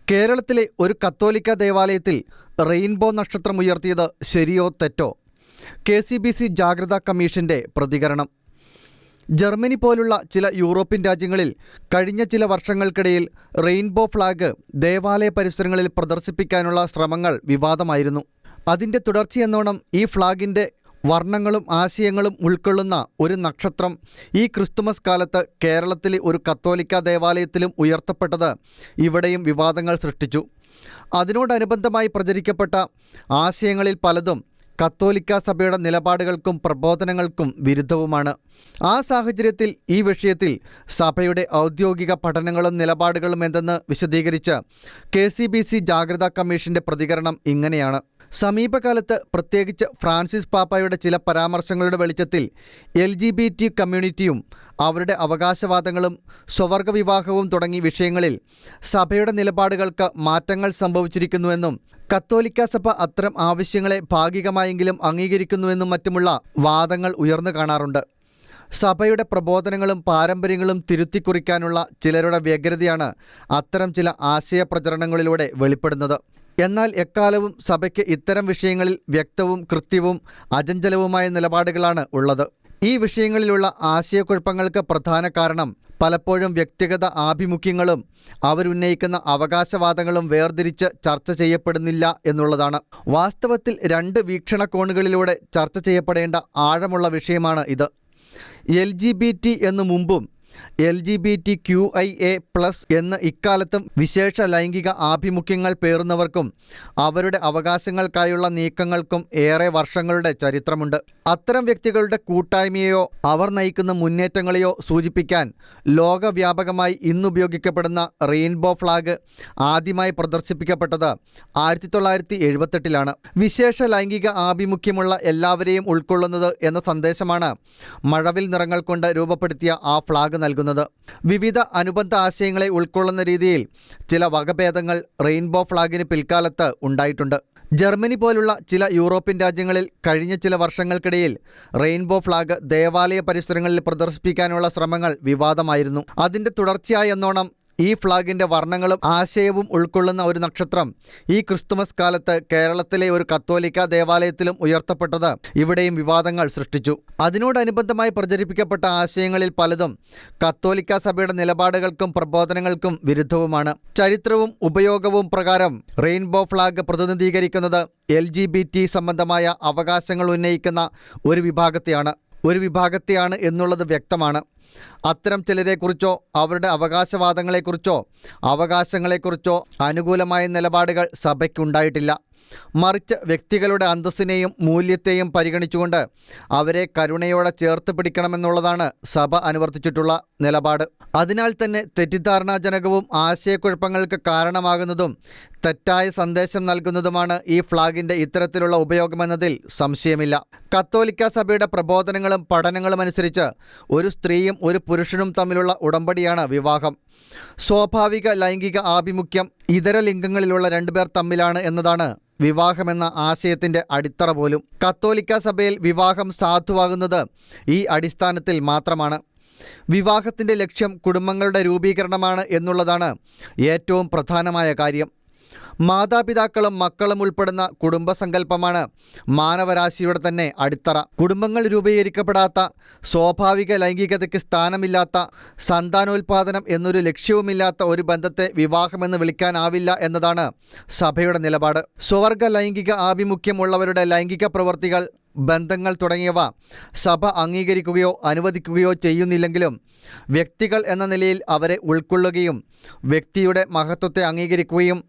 കേരളത്തിലെ ഒരു കത്തോലിക്ക ദേവാലയത്തിൽ റെയിൻബോ നക്ഷത്രം ഉയർത്തിയത് ശരിയോ തെറ്റോ? KCBC ജാഗ്രതാ കമ്മീഷന്റെ പ്രതികരണം. ജർമ്മനി പോലുള്ള ചില യൂറോപ്യൻ രാജ്യങ്ങളിൽ കഴിഞ്ഞ ചില വർഷങ്ങൾക്കിടയിൽ റെയിൻബോ ഫ്ലാഗ് ദേവാലയ പരിസരങ്ങളിൽ പ്രദർശിപ്പിക്കാനുള്ള ശ്രമങ്ങൾ വിവാദമായിരുന്നു. അതിൻ്റെ തുടർച്ചയെന്നോണം ഈ ഫ്ലാഗിൻ്റെ വർണ്ണങ്ങളും ആശയങ്ങളും ഉൾക്കൊള്ളുന്ന ഒരു നക്ഷത്രം ഈ ക്രിസ്തുമസ് കാലത്ത് കേരളത്തിലെ ഒരു കത്തോലിക്ക ദേവാലയത്തിലും ഉയർത്തപ്പെട്ടത് ഇവിടെയും വിവാദങ്ങൾ സൃഷ്ടിച്ചു. അതിനോടനുബന്ധമായി പ്രചരിക്കപ്പെട്ട ആശയങ്ങളിൽ പലതും കത്തോലിക്ക സഭയുടെ നിലപാടുകൾക്കും പ്രബോധനങ്ങൾക്കും വിരുദ്ധവുമാണ്. ആ സാഹചര്യത്തിൽ ഈ വിഷയത്തിൽ സഭയുടെ ഔദ്യോഗിക പഠനങ്ങളും നിലപാടുകളും എന്തെന്ന് വിശദീകരിച്ച് KCBC ജാഗ്രതാ കമ്മീഷന്റെ പ്രതികരണം ഇങ്ങനെയാണ്. സമീപകാലത്ത് പ്രത്യേകിച്ച് ഫ്രാൻസിസ് പാപ്പായുടെ ചില പരാമർശങ്ങളുടെ വെളിച്ചത്തിൽ LGBT കമ്മ്യൂണിറ്റിയും അവരുടെ അവകാശവാദങ്ങളും സ്വവർഗ വിവാഹവും തുടങ്ങിയ വിഷയങ്ങളിൽ സഭയുടെ നിലപാടുകൾക്ക് മാറ്റങ്ങൾ സംഭവിച്ചിരിക്കുന്നുവെന്നും കത്തോലിക്ക സഭ അത്തരം ആവശ്യങ്ങളെ ഭാഗികമായെങ്കിലും അംഗീകരിക്കുന്നുവെന്നും മറ്റുമുള്ള വാദങ്ങൾ ഉയർന്നു കാണാറുണ്ട്. സഭയുടെ പ്രബോധനങ്ങളും പാരമ്പര്യങ്ങളും തിരുത്തിക്കുറിക്കാനുള്ള ചിലരുടെ വ്യഗ്രതയാണ് അത്തരം ചില ആശയപ്രചരണങ്ങളിലൂടെ വെളിപ്പെടുന്നത്. എന്നാൽ എക്കാലവും സഭയ്ക്ക് ഇത്തരം വിഷയങ്ങളിൽ വ്യക്തവും കൃത്യവും അചഞ്ചലവുമായ നിലപാടുകളാണ് ഉള്ളത്. ഈ വിഷയങ്ങളിലുള്ള ആശയക്കുഴപ്പങ്ങൾക്ക് പ്രധാന കാരണം പലപ്പോഴും വ്യക്തിഗത ആഭിമുഖ്യങ്ങളും അവരുന്നയിക്കുന്ന അവകാശവാദങ്ങളും വേർതിരിച്ച് ചർച്ച ചെയ്യപ്പെടുന്നില്ല എന്നുള്ളതാണ്. വാസ്തവത്തിൽ രണ്ട് വീക്ഷണകോണുകളിലൂടെ ചർച്ച ചെയ്യപ്പെടേണ്ട ആഴമുള്ള വിഷയമാണ് ഇത്. LGBT എന്ന് മുമ്പും LGBTQIA+ എന്ന് ഇക്കാലത്തും വിശേഷ ലൈംഗിക ആഭിമുഖ്യങ്ങൾ പേറുന്നവർക്കും അവരുടെ അവകാശങ്ങൾക്കായുള്ള നീക്കങ്ങൾക്കും ഏറെ വർഷങ്ങളുടെ ചരിത്രമുണ്ട്. അത്തരം വ്യക്തികളുടെ കൂട്ടായ്മയെയോ അവർ നയിക്കുന്ന മുന്നേറ്റങ്ങളെയോ സൂചിപ്പിക്കാൻ ലോകവ്യാപകമായി ഇന്നുപയോഗിക്കപ്പെടുന്ന റെയിൻബോ ഫ്ലാഗ് ആദ്യമായി പ്രദർശിപ്പിക്കപ്പെട്ടത് 1978-ലാണ്. വിശേഷ ലൈംഗിക ആഭിമുഖ്യമുള്ള എല്ലാവരെയും ഉൾക്കൊള്ളുന്നത് എന്ന സന്ദേശമാണ് മഴവിൽ നിറങ്ങൾ കൊണ്ട് രൂപപ്പെടുത്തിയ ആ ഫ്ലാഗ് നൽകുന്നത്. വിവിധ അനുബന്ധ ആശയങ്ങളെ ഉൾക്കൊള്ളുന്ന രീതിയിൽ ചില വകഭേദങ്ങൾ റെയിൻബോ ഫ്ലാഗിന് പിൽക്കാലത്ത് ഉണ്ടായിട്ടുണ്ട്. ജർമ്മനി പോലുള്ള ചില യൂറോപ്യൻ രാജ്യങ്ങളിൽ കഴിഞ്ഞ ചില വർഷങ്ങൾക്കിടയിൽ റെയിൻബോ ഫ്ലാഗ് ദേവാലയ പരിസരങ്ങളിൽ പ്രദർശിപ്പിക്കാനുള്ള ശ്രമങ്ങൾ വിവാദമായിരുന്നു. അതിൻ്റെ തുടർച്ചയായെന്നോണം ഈ ഫ്ലാഗിൻ്റെ വർണ്ണങ്ങളും ആശയവും ഉൾക്കൊള്ളുന്ന ഒരു നക്ഷത്രം ഈ ക്രിസ്തുമസ് കാലത്ത് കേരളത്തിലെ ഒരു കത്തോലിക്ക ദേവാലയത്തിലും ഉയർത്തപ്പെട്ടത് ഇവിടെയും വിവാദങ്ങൾ സൃഷ്ടിച്ചു. അതിനോടനുബന്ധമായി പ്രചരിപ്പിക്കപ്പെട്ട ആശയങ്ങളിൽ പലതും കത്തോലിക്ക സഭയുടെ നിലപാടുകൾക്കും പ്രബോധനങ്ങൾക്കും വിരുദ്ധവുമാണ്. ചരിത്രവും ഉപയോഗവും പ്രകാരം റെയിൻബോ ഫ്ലാഗ് പ്രതിനിധീകരിക്കുന്നത് LGBT സംബന്ധമായ അവകാശങ്ങൾ ഉന്നയിക്കുന്ന ഒരു വിഭാഗത്തെയാണ് എന്നുള്ളത് വ്യക്തമാണ്. അത്തരം ചിലരെക്കുറിച്ചോ അവരുടെ അവകാശങ്ങളെക്കുറിച്ചോ അനുകൂലമായ നിലപാടുകൾ സഭയ്ക്കുണ്ടായിട്ടില്ല. മറിച്ച് വ്യക്തികളുടെ അന്തസ്സിനെയും മൂല്യത്തെയും പരിഗണിച്ചുകൊണ്ട് അവരെ കരുണയോടെ ചേർത്ത് പിടിക്കണമെന്നുള്ളതാണ് സഭ അനുവർത്തിച്ചിട്ടുള്ള നിലപാട്. അതിനാൽ തന്നെ തെറ്റിദ്ധാരണാജനകവും ആശയക്കുഴപ്പങ്ങൾക്ക് കാരണമാകുന്നതും തെറ്റായ സന്ദേശം നൽകുന്നതുമാണ് ഈ ഫ്ലാഗിൻ്റെ ഇത്തരത്തിലുള്ള ഉപയോഗമെന്നതിൽ സംശയമില്ല. കത്തോലിക്ക സഭയുടെ പ്രബോധനങ്ങളും പഠനങ്ങളും അനുസരിച്ച് ഒരു സ്ത്രീയും ഒരു പുരുഷനും തമ്മിലുള്ള ഉടമ്പടിയാണ് വിവാഹം. സ്വാഭാവിക ലൈംഗിക ആഭിമുഖ്യം ഇതര ലിംഗങ്ങളിലുള്ള രണ്ടുപേർ തമ്മിലാണ് എന്നതാണ് വിവാഹമെന്ന ആശയത്തിൻ്റെ അടിത്തറ പോലും. കത്തോലിക്ക സഭയിൽ വിവാഹം സാധുവാകുന്നത് ഈ അടിസ്ഥാനത്തിൽ മാത്രമാണ്. വിവാഹത്തിൻ്റെ ലക്ഷ്യം കുടുംബങ്ങളുടെ രൂപീകരണമാണ് എന്നുള്ളതാണ് ഏറ്റവും പ്രധാനമായ കാര്യം. മാതാപിതാക്കളും മക്കളും ഉൾപ്പെടുന്ന കുടുംബസങ്കല്പമാണ് മാനവരാശിയുടെ തന്നെ അടിത്തറ. കുടുംബങ്ങൾ രൂപീകരിക്കപ്പെടാത്ത, സ്വാഭാവിക ലൈംഗികതയ്ക്ക് സ്ഥാനമില്ലാത്ത, സന്താനോൽപാദനം എന്നൊരു ലക്ഷ്യവുമില്ലാത്ത ഒരു ബന്ധത്തെ വിവാഹമെന്ന് വിളിക്കാനാവില്ല എന്നതാണ് സഭയുടെ നിലപാട്. സ്വവർഗ ലൈംഗിക ആഭിമുഖ്യമുള്ളവരുടെ ലൈംഗിക പ്രവൃത്തികൾ, ബന്ധങ്ങൾ തുടങ്ങിയവ സഭ അംഗീകരിക്കുകയോ അനുവദിക്കുകയോ ചെയ്യുന്നില്ലെങ്കിലും വ്യക്തികൾ എന്ന നിലയിൽ അവരെ ഉൾക്കൊള്ളുകയും വ്യക്തിയുടെ മഹത്വത്തെ അംഗീകരിക്കുകയും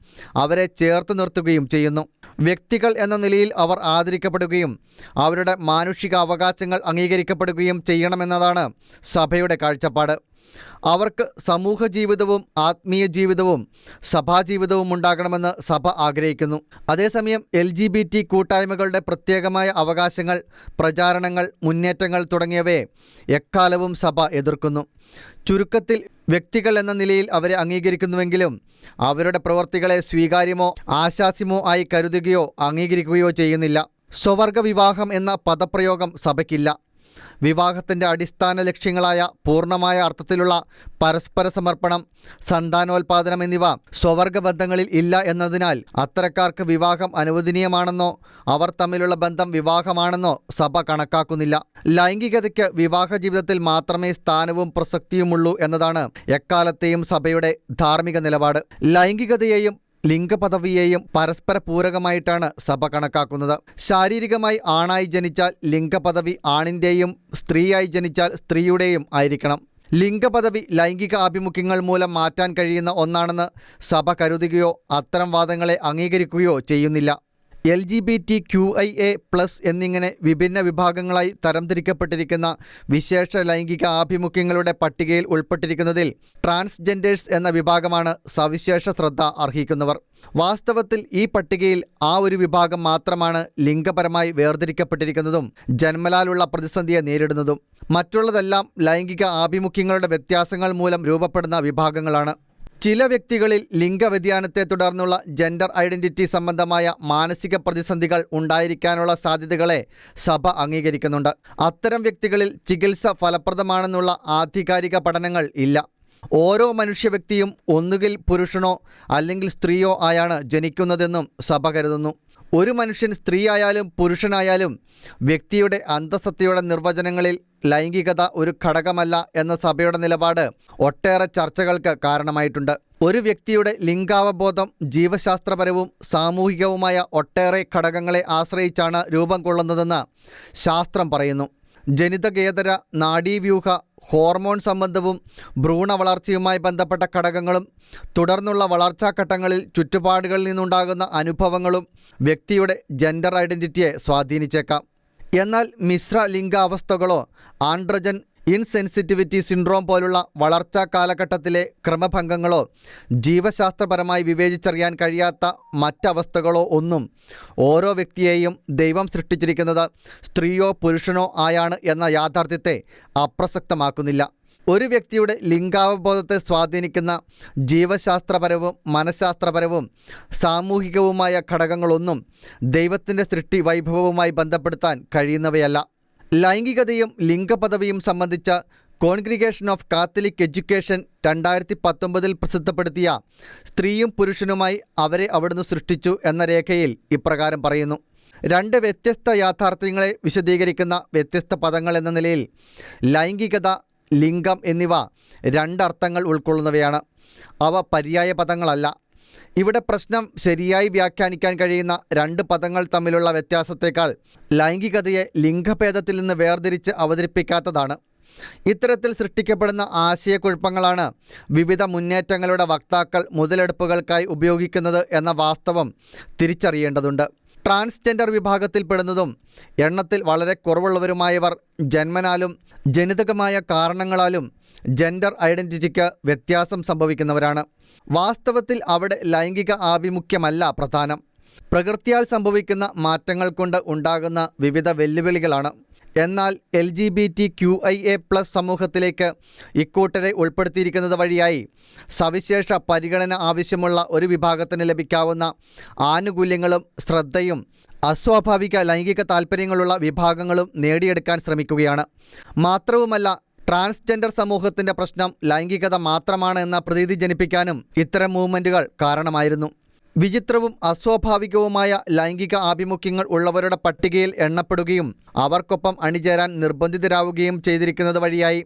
അവരെ ചേർത്ത് നിർത്തുകയും ചെയ്യുന്നു. വ്യക്തികൾ എന്ന നിലയിൽ അവർ ആദരിക്കപ്പെടുകയും അവരുടെ മാനുഷിക അവകാശങ്ങൾ അംഗീകരിക്കപ്പെടുകയും ചെയ്യണമെന്നതാണ് സഭയുടെ കാഴ്ചപ്പാട്. അവർക്ക് സമൂഹ ജീവിതവും ആത്മീയ ജീവിതവും സഭാജീവിതവും ഉണ്ടാകണമെന്ന് സഭ ആഗ്രഹിക്കുന്നു. അതേസമയം LGBT കൂട്ടായ്മകളുടെ പ്രത്യേകമായ അവകാശങ്ങൾ, പ്രചാരണങ്ങൾ, മുന്നേറ്റങ്ങൾ തുടങ്ങിയവയെ എക്കാലവും സഭ എതിർക്കുന്നു. ചുരുക്കത്തിൽ വ്യക്തികൾ എന്ന നിലയിൽ അവരെ അംഗീകരിക്കുന്നുവെങ്കിലും അവരുടെ പ്രവൃത്തികളെ സ്വീകാര്യമോ ആശാസ്യമോ ആയി കരുതുകയോ അംഗീകരിക്കുകയോ ചെയ്യുന്നില്ല. സ്വവർഗ വിവാഹം എന്ന പദപ്രയോഗം സഭയ്ക്കില്ല. വിവാഹത്തിൻ്റെ അടിസ്ഥാന ലക്ഷ്യങ്ങളായ പൂർണ്ണമായ അർത്ഥത്തിലുള്ള പരസ്പര സമർപ്പണം, സന്താനോൽപാദനം എന്നിവ സ്വവർഗ ബന്ധങ്ങളിൽ ഇല്ല എന്നതിനാൽ അത്തരക്കാർക്ക് വിവാഹം അനുവദനീയമാണെന്നോ അവർ തമ്മിലുള്ള ബന്ധം വിവാഹമാണെന്നോ സഭ കണക്കാക്കുന്നില്ല. ലൈംഗികതയ്ക്ക് വിവാഹ ജീവിതത്തിൽ മാത്രമേ സ്ഥാനവും പ്രസക്തിയുമുള്ളൂ എന്നതാണ് എക്കാലത്തെയും സഭയുടെ ധാർമ്മിക നിലപാട്. ലൈംഗികതയെയും ലിംഗപദവിയെയും പരസ്പര പൂരകമായിട്ടാണ് സഭ കണക്കാക്കുന്നത്. ശാരീരികമായി ആണായി ജനിച്ചാൽ ലിംഗപദവി ആണിൻ്റെയും, സ്ത്രീയായി ജനിച്ചാൽ സ്ത്രീയുടെയും ആയിരിക്കണം. ലിംഗപദവി ലൈംഗിക ആഭിമുഖ്യങ്ങൾ മൂലം മാറ്റാൻ കഴിയുന്ന ഒന്നാണെന്ന് സഭ കരുതുകയോ അത്തരം വാദങ്ങളെ അംഗീകരിക്കുകയോ ചെയ്യുന്നില്ല. LGBTQIA+ എന്നിങ്ങനെ വിഭിന്ന വിഭാഗങ്ങളായി തരംതിരിക്കപ്പെട്ടിരിക്കുന്ന വിശേഷ ലൈംഗിക ആഭിമുഖ്യങ്ങളുടെ പട്ടികയിൽ ഉൾപ്പെട്ടിരിക്കുന്നതിൽ ട്രാൻസ്ജെൻഡേഴ്സ് എന്ന വിഭാഗമാണ് സവിശേഷ ശ്രദ്ധ അർഹിക്കുന്നവർ. വാസ്തവത്തിൽ ഈ പട്ടികയിൽ ആ ഒരു വിഭാഗം മാത്രമാണ് ലിംഗപരമായി വേർതിരിക്കപ്പെട്ടിരിക്കുന്നതും ജന്മലാലുള്ള പ്രതിസന്ധിയെ നേരിടുന്നതും. മറ്റുള്ളതെല്ലാം ലൈംഗിക ആഭിമുഖ്യങ്ങളുടെ വ്യത്യാസങ്ങൾ മൂലം രൂപപ്പെടുന്ന വിഭാഗങ്ങളാണ്. ചില വ്യക്തികളിൽ ലിംഗവ്യതിയാനത്തെ തുടർന്നുള്ള ജെൻഡർ ഐഡന്റിറ്റി സംബന്ധമായ മാനസിക പ്രതിസന്ധികൾ ഉണ്ടായിരിക്കാനുള്ള സാധ്യതകളെ സഭ അംഗീകരിക്കുന്നുണ്ട്. അത്തരം വ്യക്തികളിൽ ചികിത്സ ഫലപ്രദമാണെന്നുള്ള ആധികാരിക പഠനങ്ങൾ ഇല്ല. ഓരോ മനുഷ്യ വ്യക്തിയും ഒന്നുകിൽ പുരുഷനോ അല്ലെങ്കിൽ സ്ത്രീയോ ആയാണ് ജനിക്കുന്നതെന്നും സഭ കരുതുന്നു. ഒരു മനുഷ്യൻ സ്ത്രീയായാലും പുരുഷനായാലും വ്യക്തിയുടെ അന്തഃസത്തയുടെ നിർവചനങ്ങളിൽ ലൈംഗികത ഒരു ഘടകമല്ല എന്ന സഭയുടെ നിലപാട് ഒട്ടേറെ ചർച്ചകൾക്ക് കാരണമായിട്ടുണ്ട്. ഒരു വ്യക്തിയുടെ ലിംഗാവബോധം ജീവശാസ്ത്രപരവും സാമൂഹികവുമായ ഒട്ടേറെ ഘടകങ്ങളെ ആശ്രയിച്ചാണ് രൂപം കൊള്ളുന്നതെന്ന് ശാസ്ത്രം പറയുന്നു. ജനിതകേതര, നാഡീവ്യൂഹ, ഹോർമോൺ സംബന്ധവും ഭ്രൂണ വളർച്ചയുമായി ബന്ധപ്പെട്ട ഘടകങ്ങളും തുടർന്നുള്ള വളർച്ചാഘട്ടങ്ങളിൽ ചുറ്റുപാടുകളിൽ നിന്നുണ്ടാകുന്ന അനുഭവങ്ങളും വ്യക്തിയുടെ ജെൻഡർ ഐഡന്റിറ്റിയെ സ്വാധീനിച്ചേക്കാം. എന്നാൽ മിശ്ര ലിംഗാവസ്ഥകളോ ആൻഡ്രജൻ ഇൻസെൻസിറ്റിവിറ്റി സിൻഡ്രോം പോലുള്ള വളർച്ചാ കാലഘട്ടത്തിലെ ക്രമഭംഗങ്ങളോ ജീവശാസ്ത്രപരമായി വിവേചിച്ചറിയാൻ കഴിയാത്ത മറ്റവസ്ഥകളോ ഒന്നും ഓരോ വ്യക്തിയെയും ദൈവം സൃഷ്ടിച്ചിരിക്കുന്നത് സ്ത്രീയോ പുരുഷനോ ആയാണ് എന്ന യാഥാർത്ഥ്യത്തെ അപ്രസക്തമാക്കുന്നില്ല. ഒരു വ്യക്തിയുടെ ലിംഗാവബോധത്തെ സ്വാധീനിക്കുന്ന ജീവശാസ്ത്രപരവും മനഃശാസ്ത്രപരവും സാമൂഹികവുമായ ഘടകങ്ങളൊന്നും ദൈവത്തിൻ്റെ സൃഷ്ടി വൈഭവവുമായി ബന്ധപ്പെടുത്താൻ കഴിയുന്നവയല്ല. ലൈംഗികതയും ലിംഗപദവിയും സംബന്ധിച്ച കോൺഗ്രിഗേഷൻ ഓഫ് കാത്തലിക് എഡ്യൂക്കേഷൻ 2019 പ്രസിദ്ധപ്പെടുത്തിയ സ്ത്രീയും പുരുഷനുമായി അവരെ അവിടുന്ന് സൃഷ്ടിച്ചു എന്ന രേഖയിൽ ഇപ്രകാരം പറയുന്നു. രണ്ട് വ്യത്യസ്ത യാഥാർത്ഥ്യങ്ങളെ വിശദീകരിക്കുന്ന വ്യത്യസ്ത പദങ്ങൾ എന്ന നിലയിൽ ലൈംഗികത, ലിംഗം എന്നിവ രണ്ടർത്ഥങ്ങൾ ഉൾക്കൊള്ളുന്നവയാണ്. അവ പര്യായ പദങ്ങളല്ല. ഇവിടെ പ്രശ്നം ശരിയായി വ്യാഖ്യാനിക്കാൻ കഴിയുന്ന രണ്ട് പദങ്ങൾ തമ്മിലുള്ള വ്യത്യാസത്തേക്കാൾ ലൈംഗികതയെ ലിംഗഭേദത്തിൽ നിന്ന് വേർതിരിച്ച് അവതരിപ്പിക്കാത്തതാണ്. ഇത്തരത്തിൽ സൃഷ്ടിക്കപ്പെടുന്ന ആശയക്കുഴപ്പങ്ങളാണ് വിവിധ മുന്നേറ്റങ്ങളുടെ വക്താക്കൾ മുതലെടുപ്പുകൾക്കായി ഉപയോഗിക്കുന്നത് എന്ന വാസ്തവം തിരിച്ചറിയേണ്ടതുണ്ട്. ട്രാൻസ്ജെൻഡർ വിഭാഗത്തിൽപ്പെടുന്നതും എണ്ണത്തിൽ വളരെ കുറവുള്ളവരുമായവർ ജന്മനാലും ജനിതകമായ കാരണങ്ങളാലും ജെൻഡർ ഐഡന്റിറ്റിക്ക് വ്യത്യാസം സംഭവിക്കുന്നവരാണ്. വാസ്തവത്തിൽ അവിടെ ലൈംഗിക ആഭിമുഖ്യമല്ല പ്രധാനം. പ്രകൃതിയാൽ സംഭവിക്കുന്ന മാറ്റങ്ങൾ കൊണ്ട് ഉണ്ടാകുന്ന വിവിധ വെല്ലുവിളികളാണ്. എന്നാൽ LGBTQIA+ സമൂഹത്തിലേക്ക് ഇക്കൂട്ടരെ ഉൾപ്പെടുത്തിയിരിക്കുന്നത് വഴിയായി സവിശേഷ പരിഗണന ആവശ്യമുള്ള ഒരു വിഭാഗത്തിന് ലഭിക്കാവുന്ന ആനുകൂല്യങ്ങളും ശ്രദ്ധയും അസ്വാഭാവിക ലൈംഗിക താൽപ്പര്യങ്ങളുള്ള വിഭാഗങ്ങളും നേടിയെടുക്കാൻ ശ്രമിക്കുകയാണ്. മാത്രവുമല്ല, ട്രാൻസ്ജെൻഡർ സമൂഹത്തിൻ്റെ പ്രശ്നം ലൈംഗികത മാത്രമാണ് എന്ന പ്രതീതി ജനിപ്പിക്കാനും ഇത്തരം മൂവ്മെൻറ്റുകൾ കാരണമായിരുന്നു. വിചിത്രവും അസ്വാഭാവികവുമായ ലൈംഗിക ആഭിമുഖ്യങ്ങൾ ഉള്ളവരുടെ പട്ടികയിൽ എണ്ണപ്പെടുകയും അവർക്കൊപ്പം അണിചേരാൻ നിർബന്ധിതരാവുകയും ചെയ്തിരിക്കുന്നത് വഴിയായി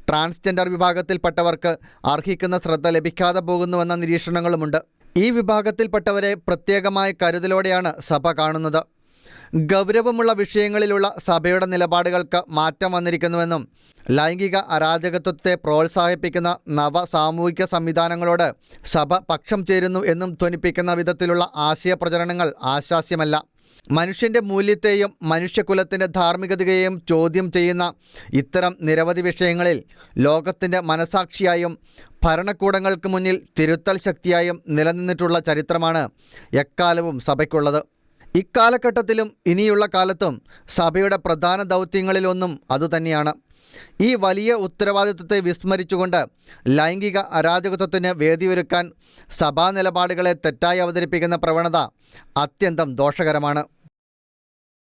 ട്രാൻസ്ജെൻഡർ വിഭാഗത്തിൽപ്പെട്ടവർക്ക് അർഹിക്കുന്ന ശ്രദ്ധ ലഭിക്കാതെ പോകുന്നുവെന്ന നിരീക്ഷണങ്ങളുമുണ്ട്. ഈ വിഭാഗത്തിൽപ്പെട്ടവരെ പ്രത്യേകമായ കരുതലോടെയാണ് സഭ കാണുന്നത്. ഗൗരവമുള്ള വിഷയങ്ങളിലുള്ള സഭയുടെ നിലപാടുകൾക്ക് മാറ്റം വന്നിരിക്കുന്നുവെന്നും ലൈംഗിക അരാജകത്വത്തെ പ്രോത്സാഹിപ്പിക്കുന്ന നവ സാമൂഹിക സംവിധാനങ്ങളോട് സഭ പക്ഷം ചേരുന്നു എന്നും ധ്വനിപ്പിക്കുന്ന വിധത്തിലുള്ള ആശയപ്രചരണങ്ങൾ ആശാസ്യമല്ല. മനുഷ്യൻ്റെ മൂല്യത്തെയും മനുഷ്യകുലത്തിൻ്റെ ധാർമ്മികതയെയും ചോദ്യം ചെയ്യുന്ന ഇത്തരം നിരവധി വിഷയങ്ങളിൽ ലോകത്തിൻ്റെ മനസാക്ഷിയായും ഭരണകൂടങ്ങൾക്ക് മുന്നിൽ തിരുത്തൽ ശക്തിയായും നിലനിന്നിട്ടുള്ള ചരിത്രമാണ് എക്കാലവും സഭയ്ക്കുള്ളത്. ഇക്കാലഘട്ടത്തിലും ഇനിയുള്ള കാലത്തും സഭയുടെ പ്രധാന ദൗത്യങ്ങളിലൊന്നും അതുതന്നെയാണ്. ഈ വലിയ ഉത്തരവാദിത്വത്തെ വിസ്മരിച്ചുകൊണ്ട് ലൈംഗിക അരാജകത്വത്തിന് വേദിയൊരുക്കാൻ സഭാ നിലപാടുകളെ തെറ്റായി അവതരിപ്പിക്കുന്ന പ്രവണത അത്യന്തം ദോഷകരമാണ്.